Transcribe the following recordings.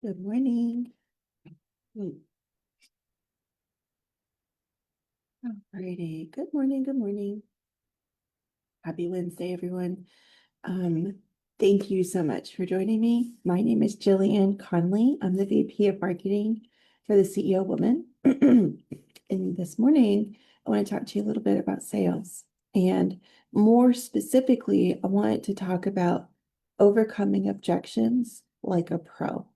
Good morning. Alrighty. Good morning. Good morning. Happy Wednesday, everyone. Um, Thank you so much for joining me. My name is Jillian Conley. I'm the VP of Marketing for the CEO Woman. And this morning, I want to talk to you a little bit about sales. And more specifically, I wanted to talk about overcoming objections like a pro.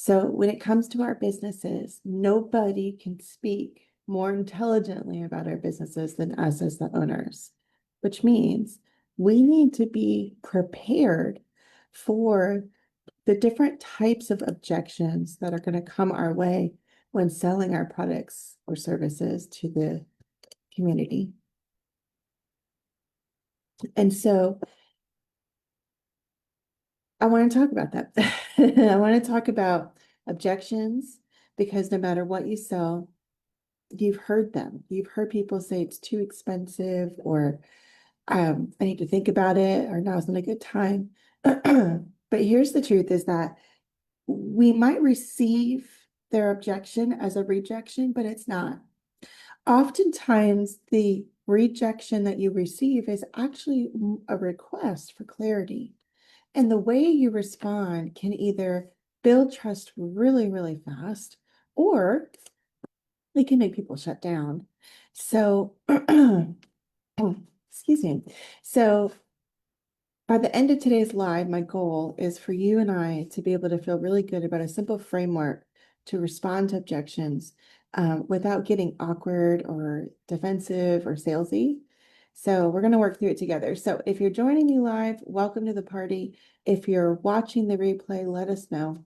So when it comes to our businesses, nobody can speak more intelligently about our businesses than us as the owners, which means we need to be prepared for the different types of objections that are going to come our way when selling our products or services to the community. And so I want to talk about that. I want to talk about objections because no matter what you sell, you've heard them. You've heard people say it's too expensive, or I need to think about it, or now's not a good time. But here's the truth is that we might receive their objection as a rejection, but it's not. Oftentimes, the rejection that you receive is actually a request for clarity. And the way you respond can either build trust really, really fast, or it can make people shut down. So, excuse me. So, by the end of today's live, my goal is for you and I to be able to feel really good about a simple framework to respond to objections without getting awkward or defensive or salesy. So we're going to work through it together. So if you're joining me live, welcome to the party. If you're watching the replay, let us know.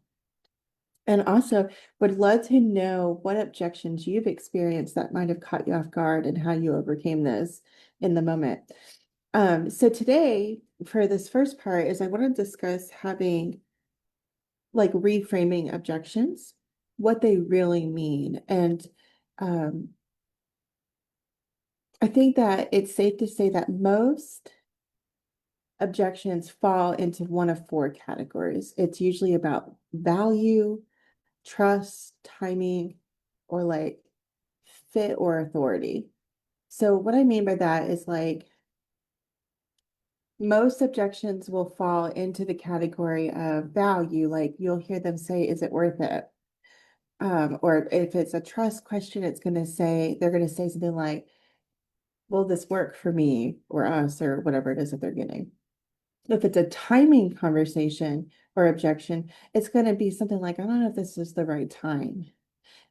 And also would love to know what objections you've experienced that might have caught you off guard and how you overcame those in the moment. So today, for this first part, is I want to discuss having like reframing objections, what they really mean. And I think that it's safe to say that most objections fall into one of four categories. It's usually about value, trust, timing, or like fit or authority. So what I mean by that is like most objections will fall into the category of value. Like you'll hear them say, is it worth it? Or if it's a trust question, they're going to say something like, will this work for me or us or whatever it is that they're getting? If it's a timing conversation or objection, it's going to be something like, I don't know if this is the right time.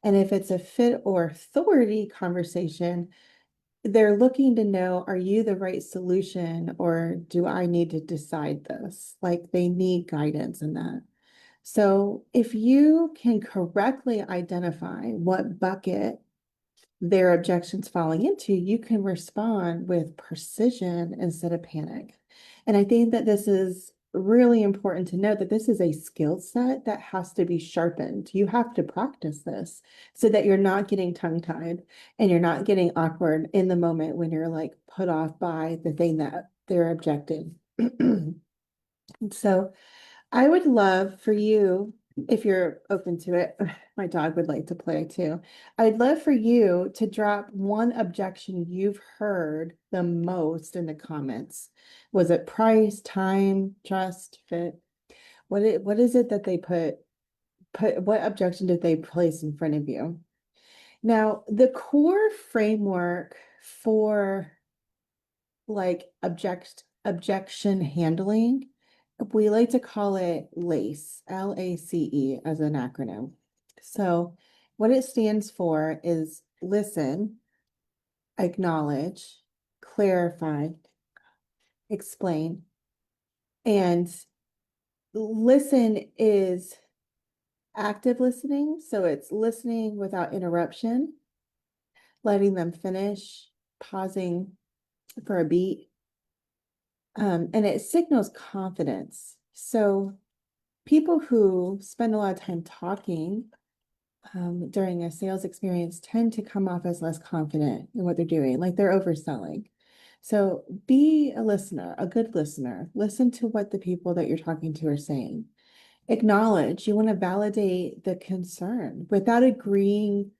And if it's a fit or authority conversation, they're looking to know, are you the right solution or do I need to decide this? Like they need guidance in that. So if you can correctly identify what bucket their objections falling into, you can respond with precision instead of panic. And I think that this is really important to note that this is a skill set that has to be sharpened. You have to practice this so that you're not getting tongue-tied and you're not getting awkward in the moment when you're like put off by the thing that they're objecting. So I would love for you, if you're open to it, my dog would like to play too. I'd love for you to drop one objection you've heard the most in the comments. Was it price, time, trust, fit? What is it that they what objection did they place in front of you? Now, the core framework for like objection handling, we like to call it LACE, L-A-C-E as an acronym. So what it stands for is listen, acknowledge, clarify, explain. And listen is active listening. So it's listening without interruption, letting them finish, pausing for a beat. And it signals confidence. So people who spend a lot of time talking during a sales experience tend to come off as less confident in what they're doing, like they're overselling. So be a listener, a good listener. Listen to what the people that you're talking to are saying. Acknowledge, you want to validate the concern without agreeing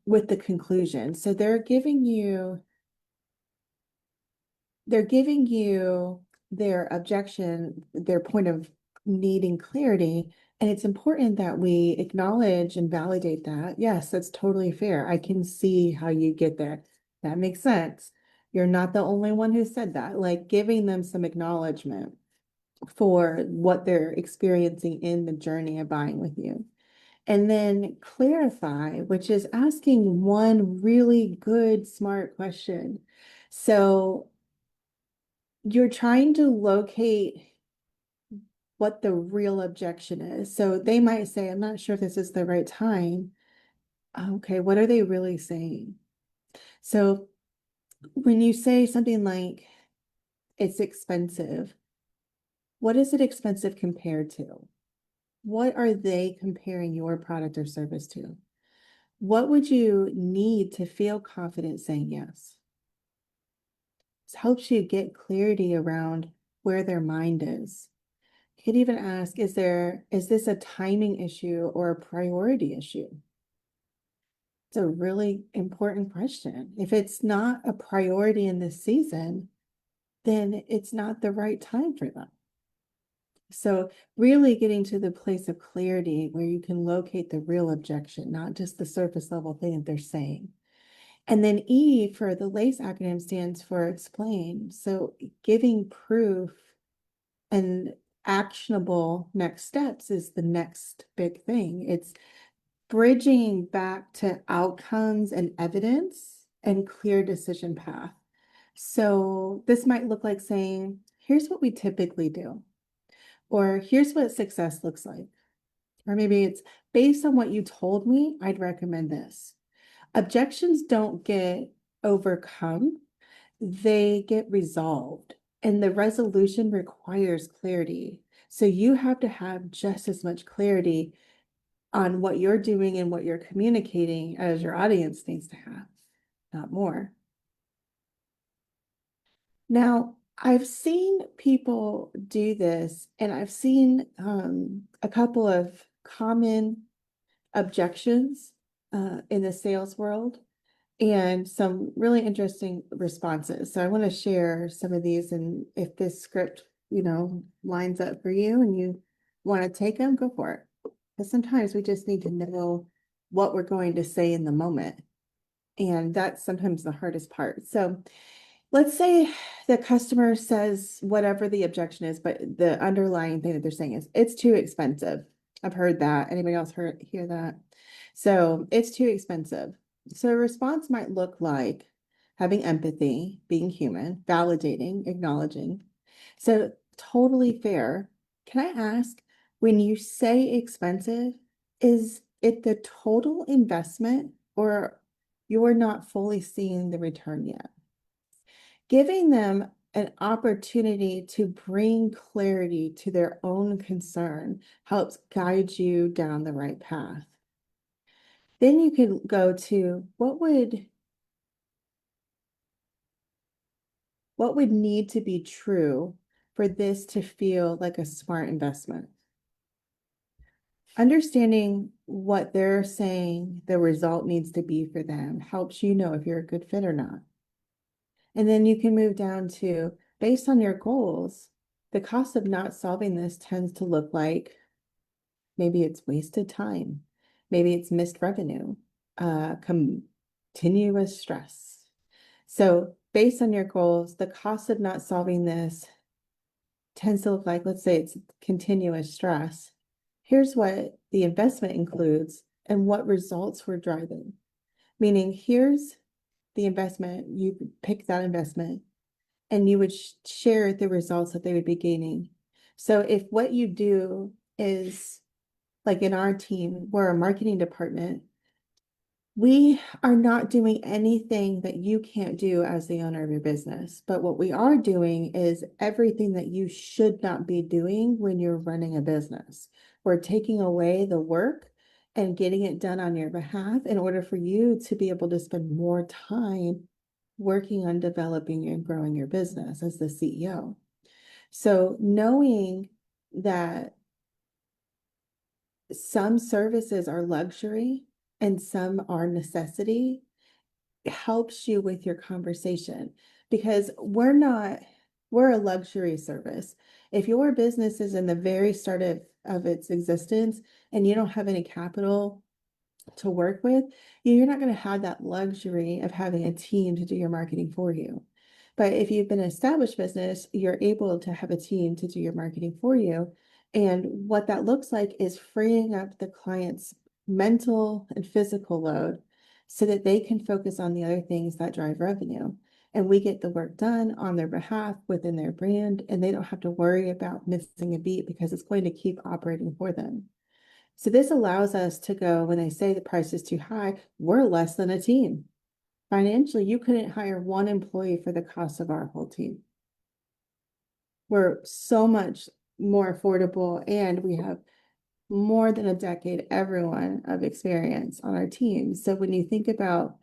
with the conclusion. So they're giving you their objection, their point of needing clarity. And it's important that we acknowledge and validate that. Yes, that's totally fair. I can see how you get there. That makes sense. You're not the only one who said that. Like giving them some acknowledgement for what they're experiencing in the journey of buying with you. And then clarify, which is asking one really good, smart question. So you're trying to locate what the real objection is. So they might say, I'm not sure if this is the right time. Okay, what are they really saying? So when you say something like, it's expensive, what is it expensive compared to? What are they comparing your product or service to? What would you need to feel confident saying yes? This helps you get clarity around where their mind is. You could even ask, is this a timing issue or a priority issue? It's a really important question. If it's not a priority in this season, then it's not the right time for them. So really getting to the place of clarity where you can locate the real objection, not just the surface level thing that they're saying. And then E for the LACE acronym stands for explain. So giving proof and actionable next steps is the next big thing. It's bridging back to outcomes and evidence and clear decision path. So this might look like saying, here's what we typically do, or here's what success looks like. Or maybe it's based on what you told me, I'd recommend this. Objections don't get overcome, they get resolved. And the resolution requires clarity. So you have to have just as much clarity on what you're doing and what you're communicating as your audience needs to have, not more. Now, I've seen people do this, and I've seen a couple of common objections in the sales world and some really interesting responses. So I want to share some of these, and if this script, lines up for you and you want to take them, go for it. Because sometimes we just need to know what we're going to say in the moment. And that's sometimes the hardest part. So let's say the customer says whatever the objection is, but the underlying thing that they're saying is it's too expensive. I've heard that. Anybody else hear that? So it's too expensive. So a response might look like having empathy, being human, validating, acknowledging. So totally fair. Can I ask, when you say expensive, is it the total investment or you're not fully seeing the return yet? Giving them an opportunity to bring clarity to their own concern helps guide you down the right path. Then you can go to what would need to be true for this to feel like a smart investment. Understanding what they're saying the result needs to be for them helps you know if you're a good fit or not. And then you can move down to, based on your goals, the cost of not solving this tends to look like maybe it's wasted time, maybe it's missed revenue, continuous stress. So based on your goals, the cost of not solving this tends to look like, let's say it's continuous stress. Here's what the investment includes and what results we're driving. Meaning, here's the investment, you pick that investment, and you would share the results that they would be gaining. So if what you do is, like in our team, we're a marketing department, we are not doing anything that you can't do as the owner of your business. But what we are doing is everything that you should not be doing when you're running a business. We're taking away the work and getting it done on your behalf in order for you to be able to spend more time working on developing and growing your business as the CEO. So knowing that some services are luxury and some are necessity, helps you with your conversation because we're a luxury service. If your business is in the very start of its existence and you don't have any capital to work with, you're not going to have that luxury of having a team to do your marketing for you. But if you've been an established business, you're able to have a team to do your marketing for you. And what that looks like is freeing up the client's mental and physical load so that they can focus on the other things that drive revenue. And we get the work done on their behalf within their brand, and they don't have to worry about missing a beat because it's going to keep operating for them. So this allows us to go, when they say the price is too high, we're less than a team. Financially, you couldn't hire one employee for the cost of our whole team. We're so much more affordable, and we have more than a decade, everyone, of experience on our team. So when you think about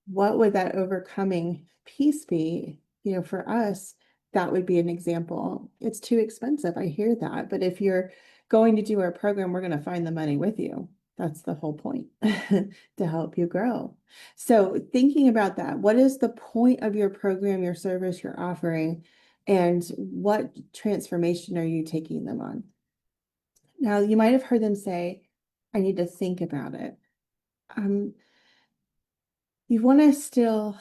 what would that overcoming piece be, for us, that would be an example. It's too expensive. I hear that. But if you're going to do our program, we're going to find the money with you. That's the whole point to help you grow. So thinking about that, what is the point of your program, your service you're offering, and what transformation are you taking them on? Now, you might have heard them say, I need to think about it. You want to still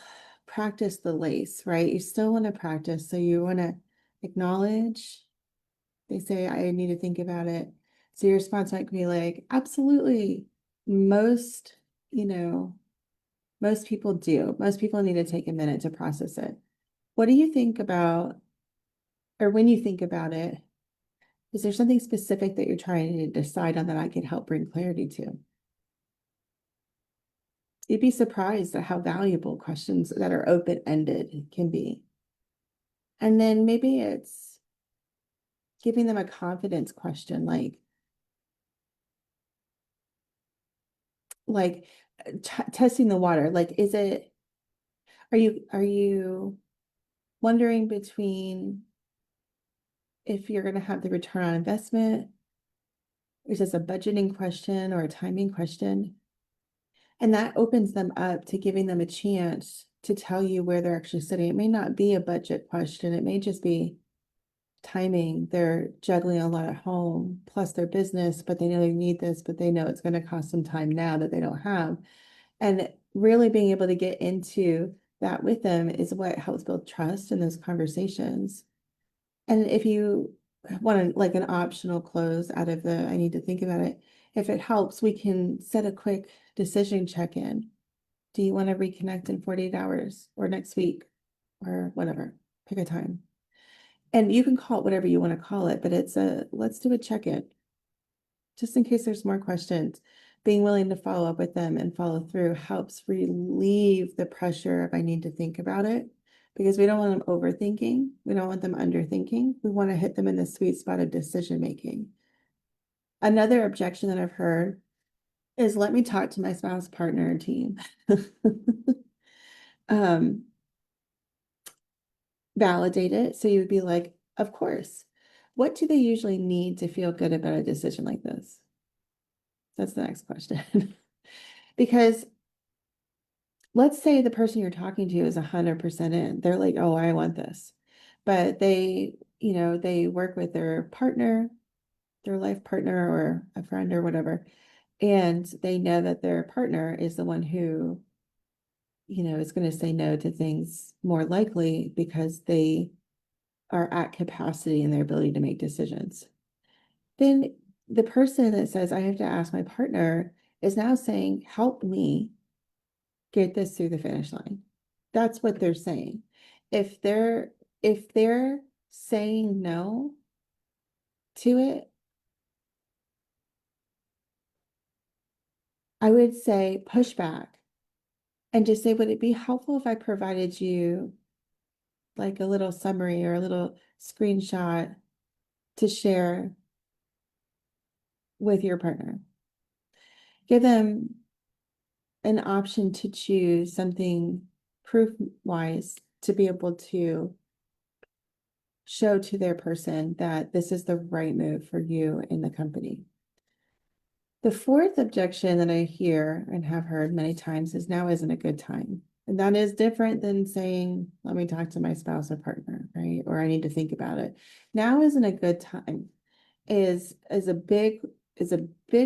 practice the L.A.C.E, right? You still want to practice. So you want to acknowledge, they say, I need to think about it. So your response might be like, absolutely. Most, most people do. Most people need to take a minute to process it. What do you think about, or when you think about it, is there something specific that you're trying to decide on that I can help bring clarity to? You'd be surprised at how valuable questions that are open-ended can be. And then maybe it's giving them a confidence question, like testing the water. Like, are you wondering between if you're going to have the return on investment? Is this a budgeting question or a timing question? And that opens them up to giving them a chance to tell you where they're actually sitting. It may not be a budget question. It may just be timing. They're juggling a lot at home, plus their business, but they know they need this, but they know it's going to cost some time now that they don't have. And really being able to get into that with them is what helps build trust in those conversations. And if you want like an optional close out of the, I need to think about it. If it helps, we can set a quick decision check-in. Do you want to reconnect in 48 hours or next week or whatever? Pick a time. And you can call it whatever you want to call it, but let's do a check-in just in case there's more questions. Being willing to follow up with them and follow through helps relieve the pressure of I need to think about it, because we don't want them overthinking. We don't want them underthinking. We want to hit them in the sweet spot of decision making. Another objection that I've heard is, let me talk to my spouse, partner, and team. um, Validate it. So you would be like, of course. What do they usually need to feel good about a decision like this? That's the next question. Because let's say the person you're talking to is 100% in. They're like, oh, I want this. But they work with their partner, their life partner, or a friend or whatever. And they know that their partner is the one who, is going to say no to things more likely because they are at capacity in their ability to make decisions. Then the person that says, I have to ask my partner, is now saying, help me get this through the finish line. That's what they're saying. If they're saying no to it, I would say push back and just say, would it be helpful if I provided you like a little summary or a little screenshot to share with your partner? Give them an option to choose something proof wise to be able to show to their person that this is the right move for you in the company. The fourth objection that I hear and have heard many times is now isn't a good time. And that is different than saying, let me talk to my spouse or partner, right? Or I need to think about it. Now isn't a good time is a big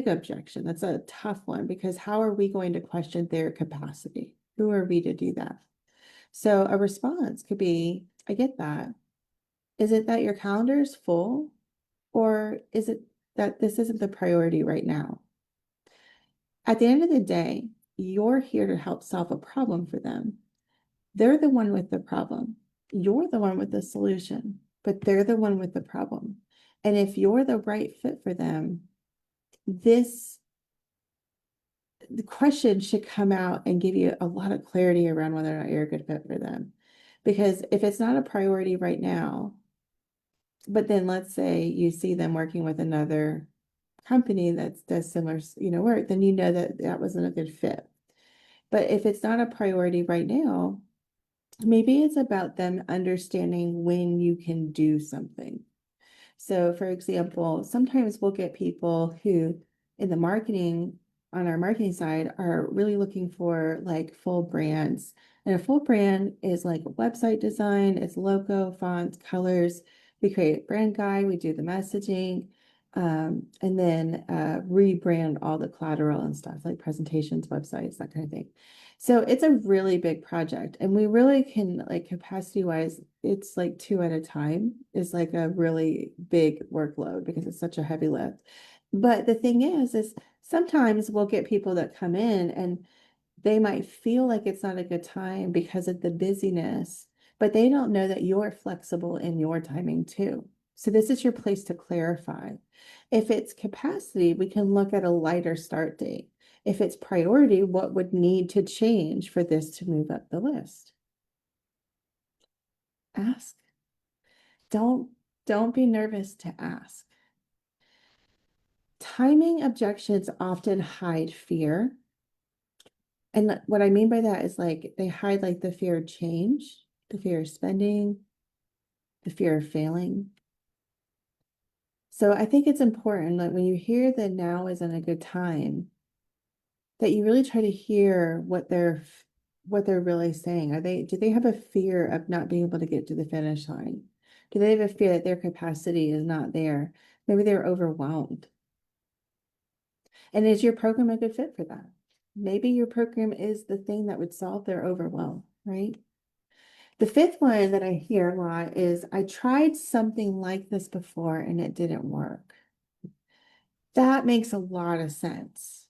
objection. That's a tough one because how are we going to question their capacity? Who are we to do that? So a response could be, I get that. Is it that your calendar is full, or is it that this isn't the priority right now? At the end of the day, you're here to help solve a problem for them. They're the one with the problem. You're the one with the solution, but they're the one with the problem. And if you're the right fit for them, this the question should come out and give you a lot of clarity around whether or not you're a good fit for them. Because if it's not a priority right now, but then let's say you see them working with another company that does similar, work, then you know that that wasn't a good fit. But if it's not a priority right now, maybe it's about them understanding when you can do something. So, for example, sometimes we'll get people who, in the marketing, on our marketing side, are really looking for like full brands. And a full brand is like website design, it's logo, fonts, colors. We create a brand guide, we do the messaging, and then rebrand all the collateral and stuff like presentations, websites, that kind of thing. So it's a really big project, and we really can, like, capacity wise, it's like two at a time is like a really big workload because it's such a heavy lift. But the thing is sometimes we'll get people that come in and they might feel like it's not a good time because of the busyness, but they don't know that you're flexible in your timing too. So this is your place to clarify. If it's capacity, we can look at a lighter start date. If it's priority, what would need to change for this to move up the list? Ask. Don't don't be nervous to ask. Timing objections often hide fear. And what I mean by that is like they hide like the fear of change, the fear of spending, the fear of failing. So I think it's important that when you hear that now isn't a good time, that you really try to hear what they're really saying. Do they have a fear of not being able to get to the finish line? Do they have a fear that their capacity is not there? Maybe they're overwhelmed. And is your program a good fit for that? Maybe your program is the thing that would solve their overwhelm, right? The fifth one that I hear a lot is I tried something like this before and it didn't work. That makes a lot of sense.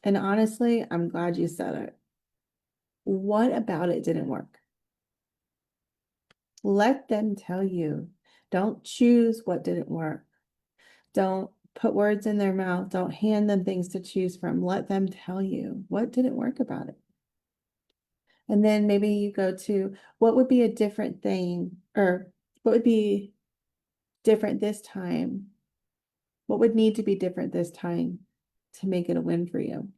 And honestly, I'm glad you said it. What about it didn't work? Let them tell you. Don't choose what didn't work. Don't put words in their mouth. Don't hand them things to choose from. Let them tell you what didn't work about it. And then maybe you go to what would be a different thing, or what would be different this time? What would need to be different this time to make it a win for you?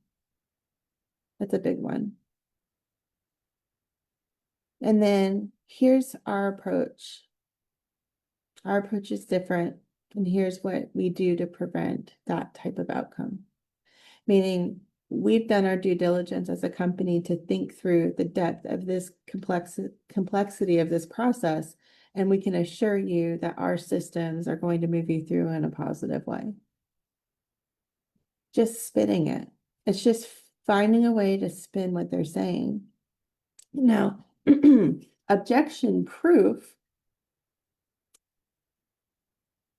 That's a big one. And then here's our approach. Our approach is different, and here's what we do to prevent that type of outcome. Meaning, we've done our due diligence as a company to think through the depth of this complexity of this process, and we can assure you that our systems are going to move you through in a positive way. Just spinning it. It's just finding a way to spin what they're saying. Now, objection proof.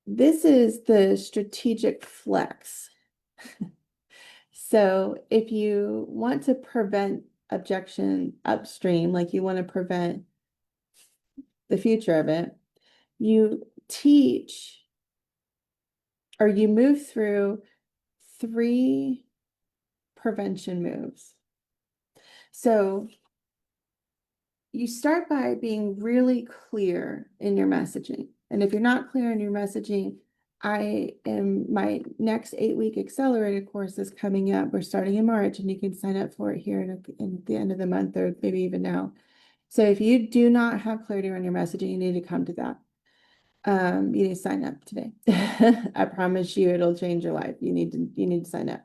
This is the strategic flex. So if you want to prevent objection upstream, like you want to prevent the future of it, you teach or you move through 3 prevention moves. So you start by being really clear in your messaging. And if you're not clear in your messaging, my next 8-week accelerated course is coming up. We're starting in March, and you can sign up for it here in the end of the month, or maybe even now. So if you do not have clarity on your messaging, you need to come to that. You need to sign up today. I promise you it'll change your life. You need to sign up.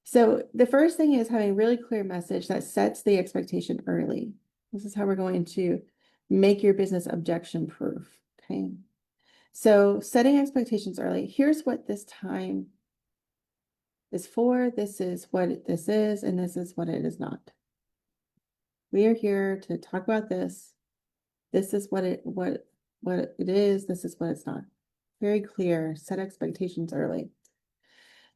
So the first thing is having a really clear message that sets the expectation early. This is how we're going to make your business objection proof. Okay. So setting expectations early. Here's what this time is for. This is what this is, and this is what it is not. We are here to talk about this. This is what it is. This is what it's not. Very clear. Set expectations early.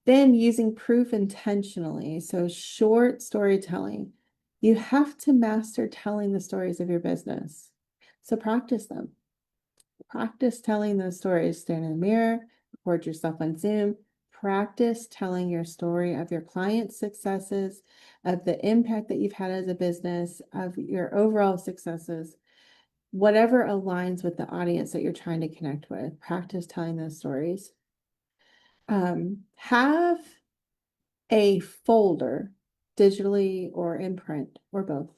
Then using proof intentionally. So short storytelling. You have to master telling the stories of your business. So practice them. Practice telling those stories. Stand in the mirror, record yourself on Zoom. Practice telling your story of your clients' successes, of the impact that you've had as a business, of your overall successes, whatever aligns with the audience that you're trying to connect with. Practice telling those stories. Have a folder, digitally or in print or both,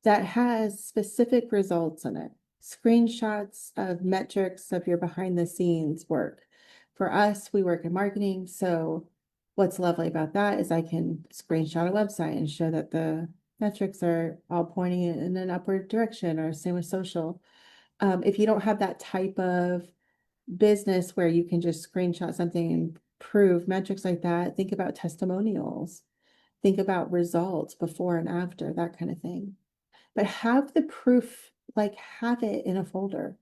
that has specific results in it. Screenshots of metrics of your behind the scenes work. For us, we work in marketing. So what's lovely about that is I can screenshot a website and show that the metrics are all pointing in an upward direction, or same with social. If you don't have that type of business where you can just screenshot something and prove metrics like that, think about testimonials, think about results before and after, that kind of thing. But have the proof, like have it in a folder,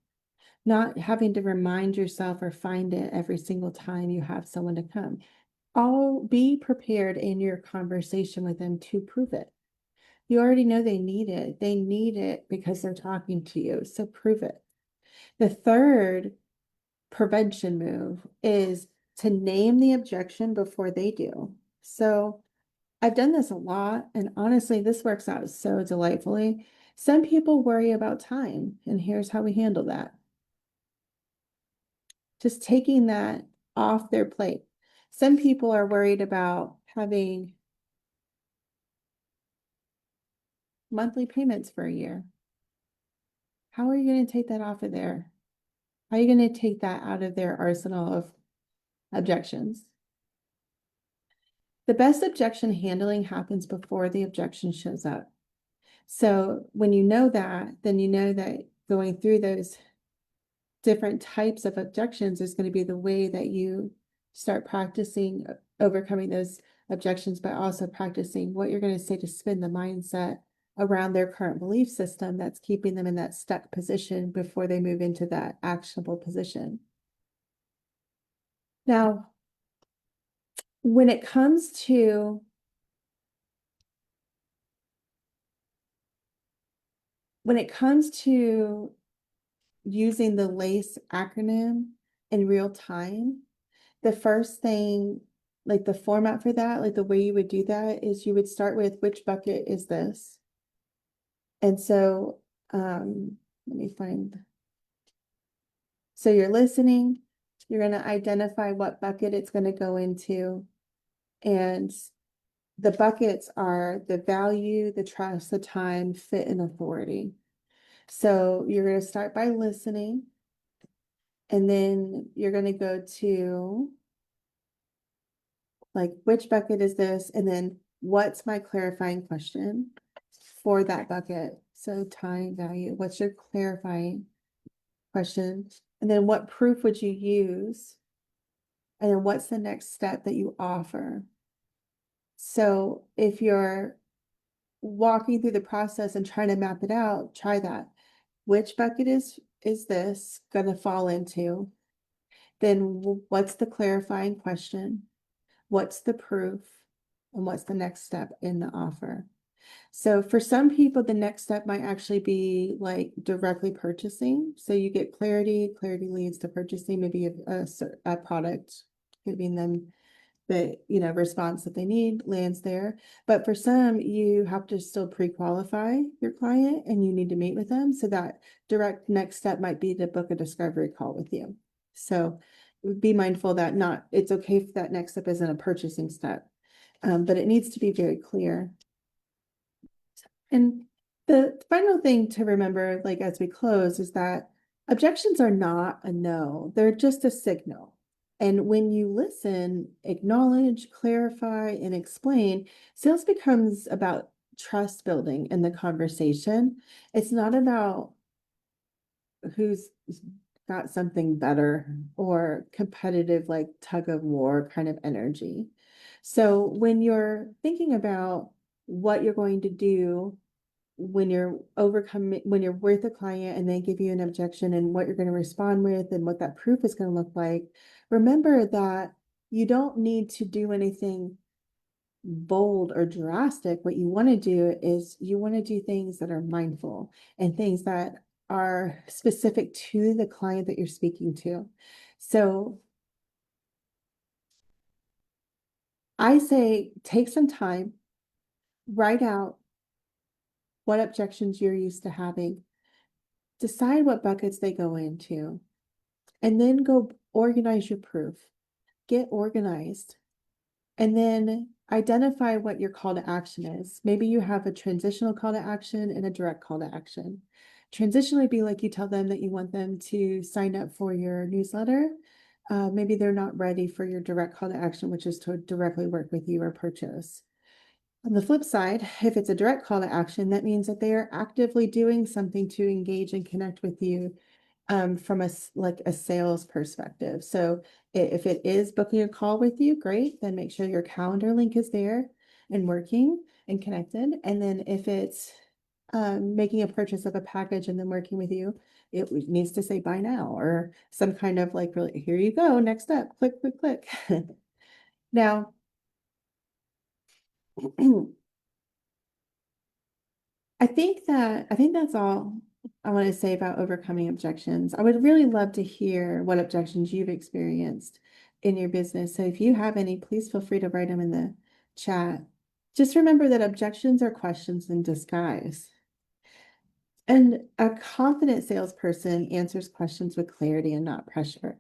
not having to remind yourself or find it every single time you have someone to come. I'll be prepared in your conversation with them to prove it. You already know they need it. They need it because they're talking to you. So prove it. The third prevention move is to name the objection before they do. So I've done this a lot, and honestly, this works out so delightfully. Some people worry about time, and here's how we handle that. Just taking that off their plate. Some people are worried about having monthly payments for a year. How are you going to take that off of there? How are you going to take that out of their arsenal of objections? The best objection handling happens before the objection shows up. So when you know that, then you know that going through those different types of objections is going to be the way that you start practicing overcoming those objections, but also practicing what you're going to say to spin the mindset around their current belief system that's keeping them in that stuck position before they move into that actionable position. Now, when it comes to using the LACE acronym in real time, the first thing, like the format for that, like the way you would do that is you would start with, which bucket is this? And so, let me find. So you're listening, you're going to identify what bucket it's going to go into. And the buckets are the value, the trust, the time, fit, and authority. So you're going to start by listening, and then you're going to go to like, which bucket is this? And then what's my clarifying question for that bucket? So time, value, what's your clarifying question? And then what proof would you use? And then what's the next step that you offer? So if you're walking through the process and trying to map it out, try that. Which bucket is this going to fall into? Then what's the clarifying question? What's the proof? And what's the next step in the offer? So for some people, the next step might actually be like directly purchasing. So you get clarity leads to purchasing, maybe a product giving them the response that they need lands there. But for some, you have to still pre-qualify your client and you need to meet with them. So that direct next step might be to book a discovery call with you. So be mindful that it's okay if that next step isn't a purchasing step, but it needs to be very clear. And the final thing to remember, like as we close, is that Objections are not a no, they're just a signal. And when you listen, acknowledge, clarify, and explain, sales becomes about trust building in the conversation. It's not about who's got something better or competitive, like tug of war kind of energy. So when you're thinking about what you're going to do when you're overcoming, when you're with a client and they give you an objection and what you're going to respond with and what that proof is going to look like, remember that you don't need to do anything bold or drastic. What you want to do is you want to do things that are mindful and things that are specific to the client that you're speaking to. So I say take some time, write out what objections you're used to having, decide what buckets they go into, and then go organize your proof. Get organized. And then identify what your call to action is. Maybe you have a transitional call to action and a direct call to action. Transitionally be like you tell them that you want them to sign up for your newsletter. Maybe they're not ready for your direct call to action, which is to directly work with you or purchase. On the flip side, if it's a direct call to action, that means that they are actively doing something to engage and connect with you from like a sales perspective. So if it is booking a call with you, great, then make sure your calendar link is there and working and connected. And then if it's making a purchase of a package and then working with you, it needs to say buy now or some kind of like, really, here you go, next up, click, click, click. Now, I think that's all I want to say about overcoming objections. I would really love to hear what objections you've experienced in your business. So if you have any, please feel free to write them in the chat. Just remember that objections are questions in disguise. And a confident salesperson answers questions with clarity and not pressure.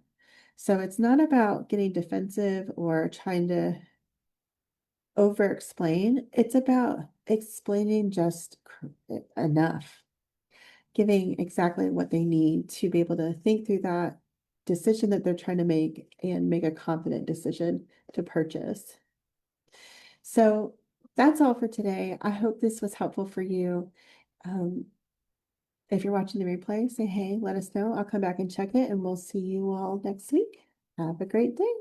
So it's not about getting defensive or trying to over explain. It's about explaining just enough, giving exactly what they need to be able to think through that decision that they're trying to make and make a confident decision to purchase. So that's all for today. I hope this was helpful for you. Um, if you're watching the replay, say hey, let us know. I'll come back and check it, and we'll see you all next week. Have a great day.